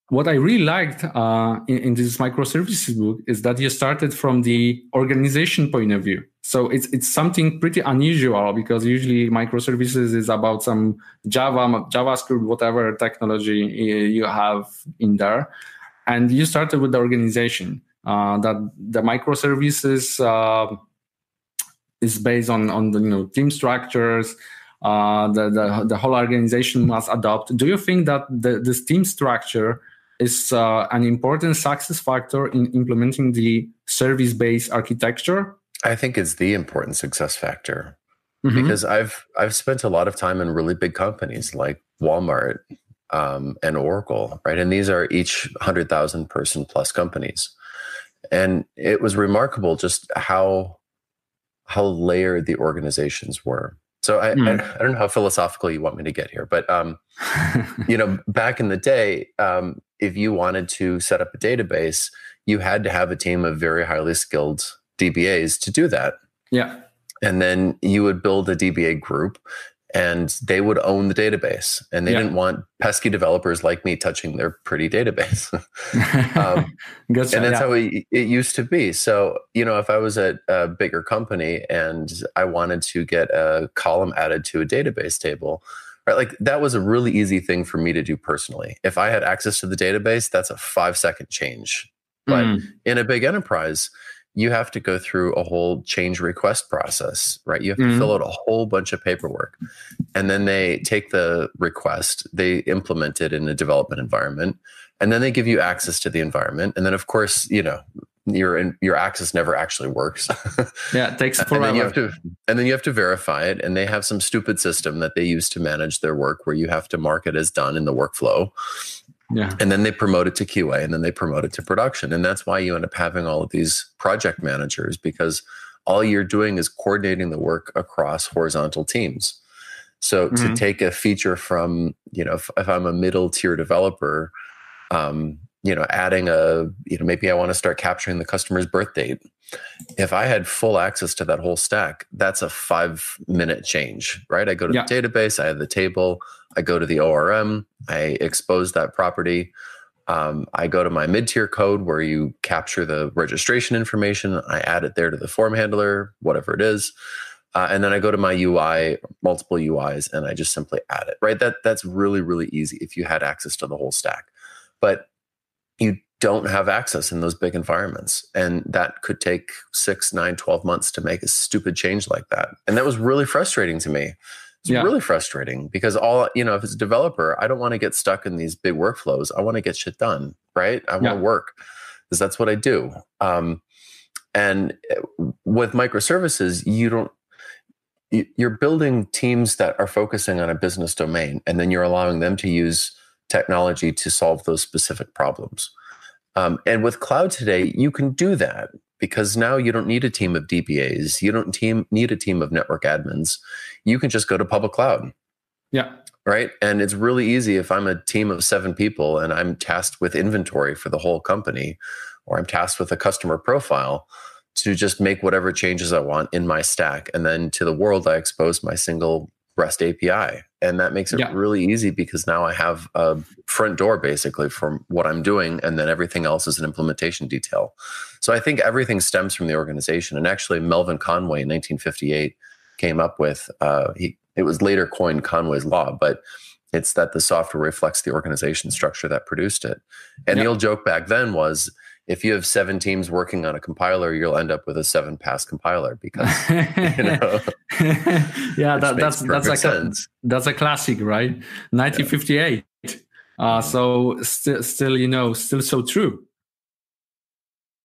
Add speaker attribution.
Speaker 1: what I really liked in this microservices book is that you started from the organization point of view. So it's something pretty unusual, because usually microservices is about some JavaScript, whatever technology you have in there. And you started with the organization, that the microservices is based on the team structures. The whole organization must adopt. Do you think that this team structure is an important success factor in implementing the service-based architecture?
Speaker 2: I think it's the important success factor, because I've spent a lot of time in really big companies like Walmart and Oracle, right? And these are each 100,000 person plus companies. And it was remarkable just how layered the organizations were. So I don't know how philosophical you want me to get here, but back in the day, if you wanted to set up a database, you had to have a team of very highly skilled DBAs to do that.
Speaker 1: Yeah.
Speaker 2: And then you would build a DBA group, and they would own the database, and they didn't want pesky developers like me touching their pretty database. And that's how it used to be. So, if I was at a bigger company and I wanted to get a column added to a database table, right, like that was a really easy thing for me to do personally. If I had access to the database, that's a 5-second change. But in a big enterprise, you have to go through a whole change request process, right? You have to fill out a whole bunch of paperwork. And then they take the request, they implement it in a development environment, and then they give you access to the environment. And then, of course, your access never actually works.
Speaker 1: Yeah, it takes forever.
Speaker 2: And then you have to verify it. And they have some stupid system that they use to manage their work where you have to mark it as done in the workflow. Yeah. And then they promote it to QA, and then they promote it to production. And that's why you end up having all of these project managers, because all you're doing is coordinating the work across horizontal teams. So to take a feature from, if I'm a middle tier developer, adding maybe I want to start capturing the customer's birth date. If I had full access to that whole stack, that's a 5-minute change, right? I go to the database, I have the table, I go to the ORM, I expose that property. I go to my mid-tier code where you capture the registration information. I add it there to the form handler, whatever it is. And then I go to my UI, multiple UIs, and I just simply add it, right? That's really, really easy if you had access to the whole stack. But you don't have access in those big environments. And that could take 6, 9, 12 months to make a stupid change like that. And that was really frustrating to me. It's really frustrating, because if it's a developer, I don't want to get stuck in these big workflows. I want to get shit done, right? I want to work, because that's what I do. And with microservices, you're building teams that are focusing on a business domain, and then you're allowing them to use technology to solve those specific problems. And with cloud today, you can do that, because now you don't need a team of DBAs. You don't need a team of network admins. You can just go to public cloud.
Speaker 1: Yeah.
Speaker 2: Right. And it's really easy if I'm a team of 7 people and I'm tasked with inventory for the whole company, or I'm tasked with a customer profile, to just make whatever changes I want in my stack. And then to the world, I expose my single REST API. And that makes it really easy, because now I have a front door basically from what I'm doing, and then everything else is an implementation detail. So I think everything stems from the organization. And actually, Melvin Conway in 1958 came up with, it was later coined Conway's Law, but it's that the software reflects the organization structure that produced it. And the old joke back then was, if you have 7 teams working on a compiler, you'll end up with a 7-pass compiler, because
Speaker 1: that's a classic, right? 1958. So still so true.